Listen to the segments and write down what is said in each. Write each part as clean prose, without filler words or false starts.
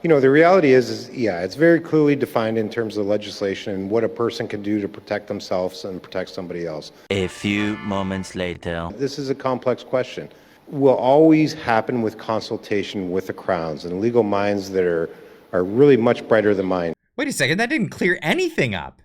The reality is, yeah, it's very clearly defined in terms of legislation and what a person can do to protect themselves and protect somebody else. A few moments later. This is a complex question. Will always happen with consultation with the crowns and legal minds that are really much brighter than mine. Wait a second, that didn't clear anything up.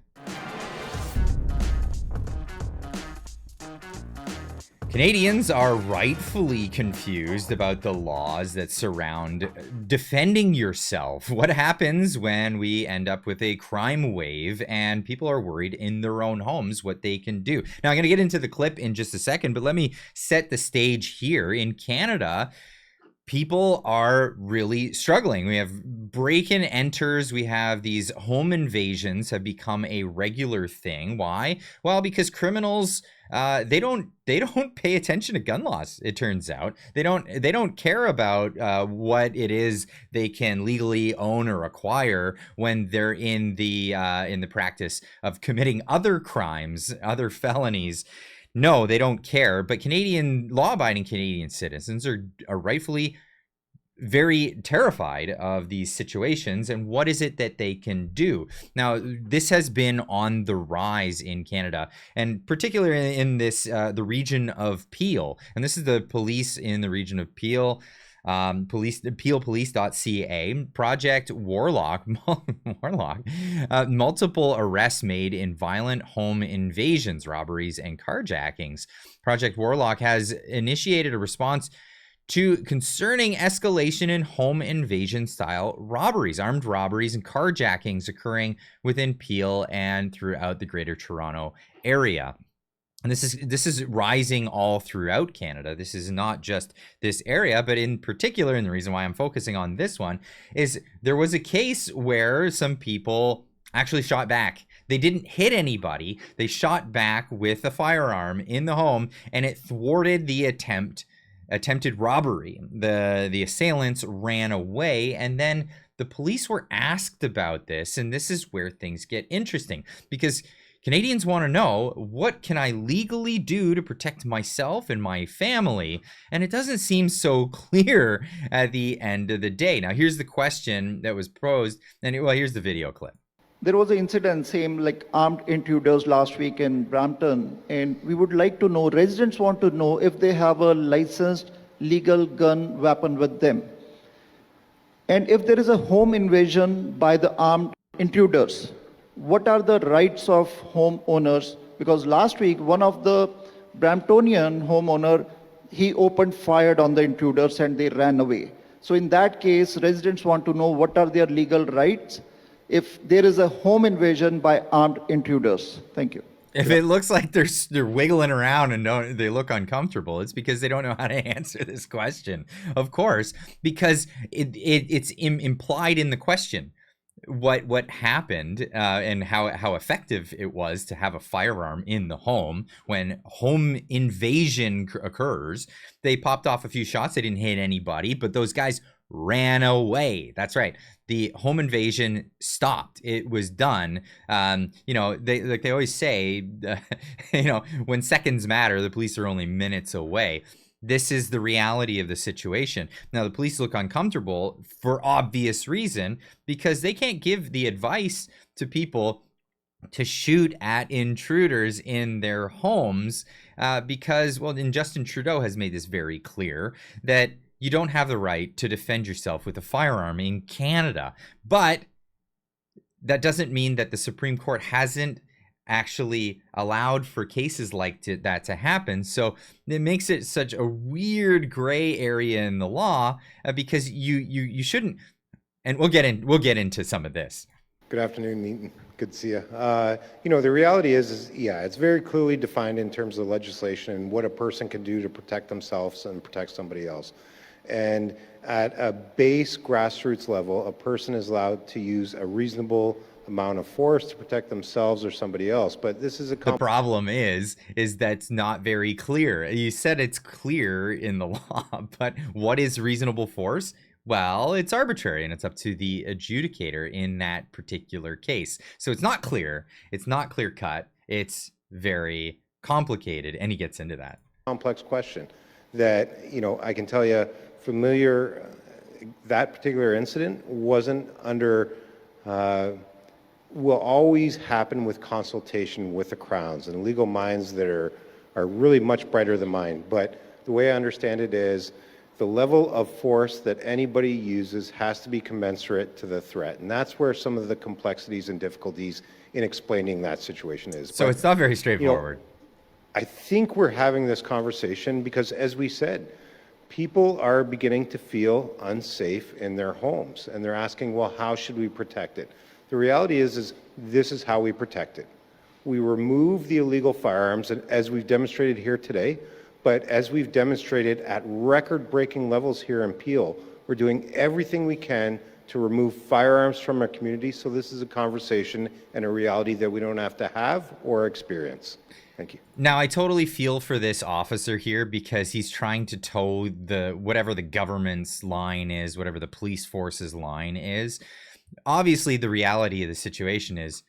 Canadians are rightfully confused about the laws that surround defending yourself. What happens when we end up with a crime wave and people are worried in their own homes what they can do? Now, I'm going to get into the clip in just a second, but let me set the stage here. In Canada, people are really struggling. We have break-in enters. We have these home invasions have become a regular thing. Why? Well, because criminals they don't pay attention to gun laws. It turns out they don't care about what it is they can legally own or acquire when they're in the practice of committing other crimes, other felonies. No, they don't care. But law-abiding Canadian citizens are rightfully very terrified of these situations. And what is it that they can do? Now, this has been on the rise in Canada, and particularly in this the region of Peel. And this is the police in the region of Peel. Peelpolice.ca, Project Warlock, multiple arrests made in violent home invasions, robberies, and carjackings. Project Warlock has initiated a response to concerning escalation in home invasion style robberies, armed robberies, and carjackings occurring within Peel and throughout the Greater Toronto area. And this is rising all throughout Canada. This is not just this area, but in particular, and the reason why I'm focusing on this one is there was a case where some people actually shot back. They didn't hit anybody. They shot back with a firearm in the home, and it thwarted the attempted robbery. The assailants ran away, and then the police were asked about this, and this is where things get interesting, because Canadians want to know, what can I legally do to protect myself and my family? And it doesn't seem so clear at the end of the day. Now, here's the question that was posed, and here's the video clip. There was an incident, same like armed intruders last week in Brampton, and we would like to know, residents want to know if they have a licensed legal gun weapon with them. And if there is a home invasion by the armed intruders, what are the rights of homeowners? Because last week, one of the Bramptonian homeowner, he opened fire on the intruders and they ran away. So in that case, residents want to know what are their legal rights if there is a home invasion by armed intruders. Thank you. If it looks like they're wiggling around and they look uncomfortable, it's because they don't know how to answer this question. Of course, because it's implied in the question what happened and how effective it was to have a firearm in the home when home invasion occurs. They popped off a few shots. They didn't hit anybody, but those guys ran away. That's right. The home invasion stopped. It was done. They always say, when seconds matter, the police are only minutes away. This is the reality of the situation. Now, the police look uncomfortable for obvious reason because they can't give the advice to people to shoot at intruders in their homes because Justin Trudeau has made this very clear that you don't have the right to defend yourself with a firearm in Canada. But that doesn't mean that the Supreme Court hasn't actually allowed for cases like that to happen. So it makes it such a weird gray area in the law because you shouldn't. And we'll get into some of this. Good afternoon, Neaton. Good to see you. The reality is, it's very clearly defined in terms of legislation and what a person can do to protect themselves and protect somebody else. And at a base grassroots level, a person is allowed to use a reasonable amount of force to protect themselves or somebody else. But this is the problem is that's not very clear. You said it's clear in the law, but what is reasonable force? Well, it's arbitrary and it's up to the adjudicator in that particular case. So it's not clear. It's not clear cut. It's very complicated, and he gets into that. Complex question that, I can tell you, familiar that particular incident wasn't under, will always happen with consultation with the Crowns and legal minds that are really much brighter than mine. But the way I understand it is the level of force that anybody uses has to be commensurate to the threat. And that's where some of the complexities and difficulties in explaining that situation is. So But, it's not very straightforward. I think we're having this conversation because, as we said, people are beginning to feel unsafe in their homes, and they're asking, well, how should we protect it? The reality is this is how we protect it. We remove the illegal firearms, and as we've demonstrated here today, but as we've demonstrated at record-breaking levels here in Peel, we're doing everything we can to remove firearms from our community, so this is a conversation and a reality that we don't have to have or experience. Thank you. Now, I totally feel for this officer here because he's trying to toe whatever the government's line is, whatever the police force's line is. Obviously, the reality of the situation is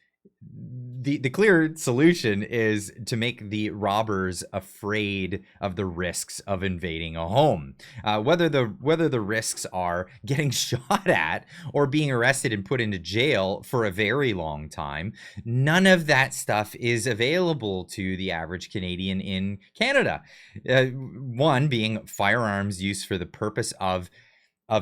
the clear solution is to make the robbers afraid of the risks of invading a home. Whether the risks are getting shot at or being arrested and put into jail for a very long time, none of that stuff is available to the average Canadian in Canada. One being firearms use for the purpose of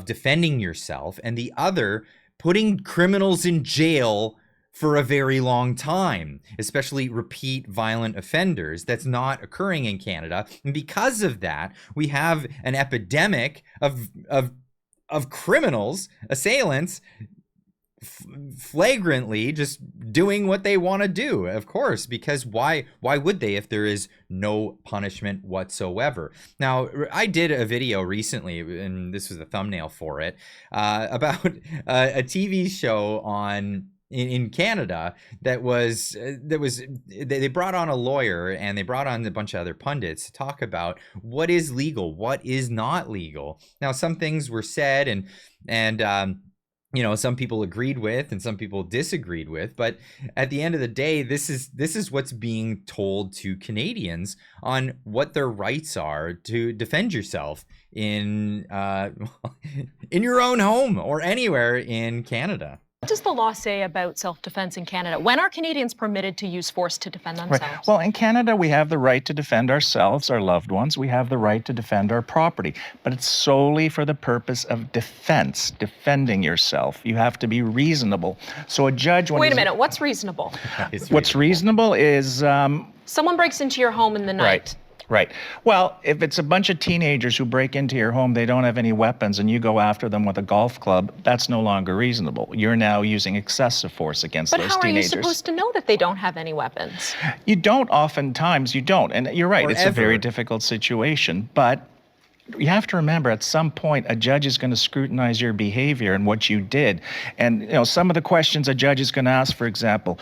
defending yourself, and the other putting criminals in jail for a very long time, especially repeat violent offenders. That's not occurring in Canada. And because of that, we have an epidemic of criminals, assailants, flagrantly just doing what they want to do, of course, because why would they if there is no punishment whatsoever? Now, I did a video recently, and this was the thumbnail for it, about a TV show in Canada that was they brought on a lawyer and they brought on a bunch of other pundits to talk about what is legal, what is not legal. Now, some things were said and you know, some people agreed with and some people disagreed with, but at the end of the day, this is what's being told to Canadians on what their rights are to defend yourself in your own home or anywhere in Canada. What does the law say about self-defense in Canada? When are Canadians permitted to use force to defend themselves? Right. Well, in Canada, we have the right to defend ourselves, our loved ones. We have the right to defend our property, but it's solely for the purpose of defense, defending yourself. You have to be reasonable. So a judge... Wait a minute, what's reasonable? What's reasonable is... Someone breaks into your home in the night. Right. Well, if it's a bunch of teenagers who break into your home, they don't have any weapons, and you go after them with a golf club, that's no longer reasonable. You're now using excessive force against those teenagers. But how are you supposed to know that they don't have any weapons? You don't, oftentimes you don't. And you're right, it's a very difficult situation. But you have to remember, at some point, a judge is going to scrutinize your behavior and what you did. And you know, some of the questions a judge is going to ask, for example,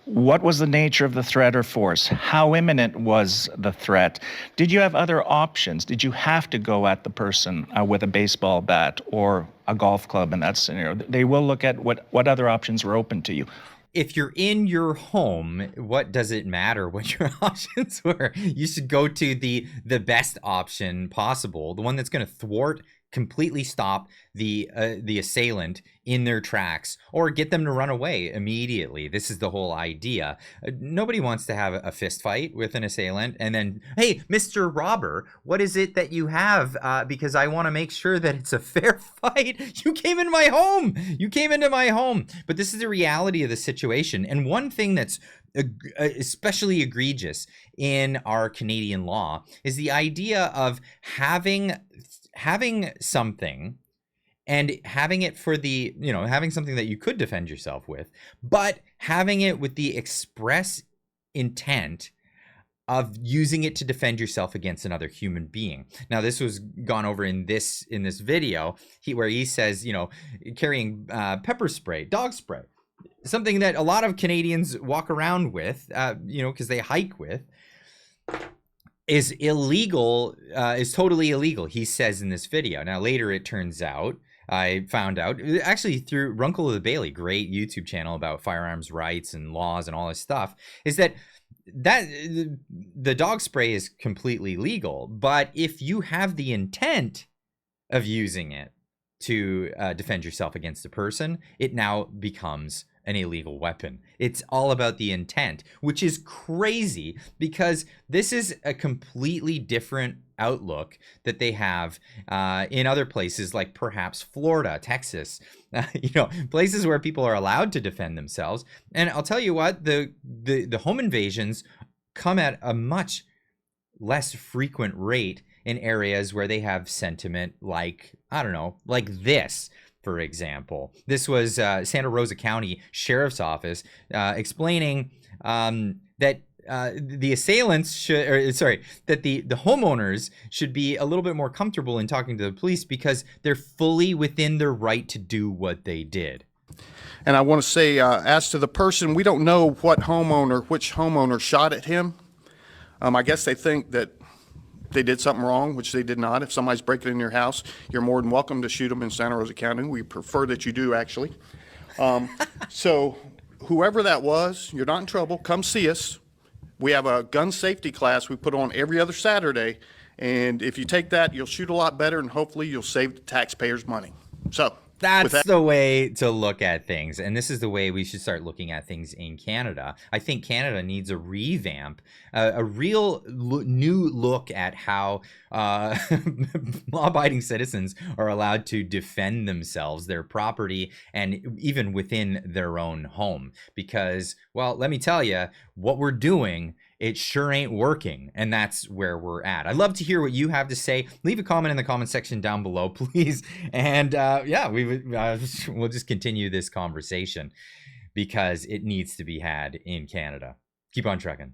what was the nature of the threat or force? How imminent was the threat? Did you have other options? Did you have to go at the person with a baseball bat or a golf club in that scenario? They will look at what other options were open to you. If you're in your home, what does it matter what your options were? You should go to the best option possible, the one that's going to completely stop the assailant in their tracks or get them to run away immediately. This is the whole idea. Nobody wants to have a fist fight with an assailant and then, hey, Mr. Robber, what is it that you have? Because I want to make sure that it's a fair fight. You came into my home. You came into my home. But this is the reality of the situation. And one thing that's especially egregious in our Canadian law is the idea of having something and having it for the, you know, having something that you could defend yourself with, but having it with the express intent of using it to defend yourself against another human being. Now, this was gone over in this video where he says, you know, carrying pepper spray, dog spray, something that a lot of Canadians walk around with, you know, because they hike with, is illegal, is totally illegal, he says in this video. Now, later it turns out, I found out, actually through Runkle of the Bailey, great YouTube channel about firearms rights and laws and all this stuff, is that the dog spray is completely legal. But if you have the intent of using it to defend yourself against a person, it now becomes an illegal weapon. It's all about the intent, which is crazy because this is a completely different outlook that they have in other places like perhaps Florida, Texas, places where people are allowed to defend themselves. And I'll tell you what, the home invasions come at a much less frequent rate in areas where they have sentiment like, I don't know, like this. For example, this was Santa Rosa County Sheriff's Office explaining that the assailants that the homeowners should be a little bit more comfortable in talking to the police because they're fully within their right to do what they did. And I want to say, as to the person, we don't know which homeowner shot at him. I guess they think that they did something wrong, which they did not. If somebody's breaking in your house, you're more than welcome to shoot them in Santa Rosa County. We prefer that you do, actually. So whoever that was, you're not in trouble. Come see us. We have a gun safety class we put on every other Saturday. And if you take that, you'll shoot a lot better, and hopefully you'll save the taxpayers money. So that's the way to look at things. And this is the way we should start looking at things in Canada. I think Canada needs a revamp, a real new look at how law-abiding citizens are allowed to defend themselves, their property, and even within their own home. Because, well, let me tell you, what we're doing, it sure ain't working, and that's where we're at. I'd love to hear what you have to say. Leave a comment in the comment section down below, please. And we'll just continue this conversation because it needs to be had in Canada. Keep on trucking.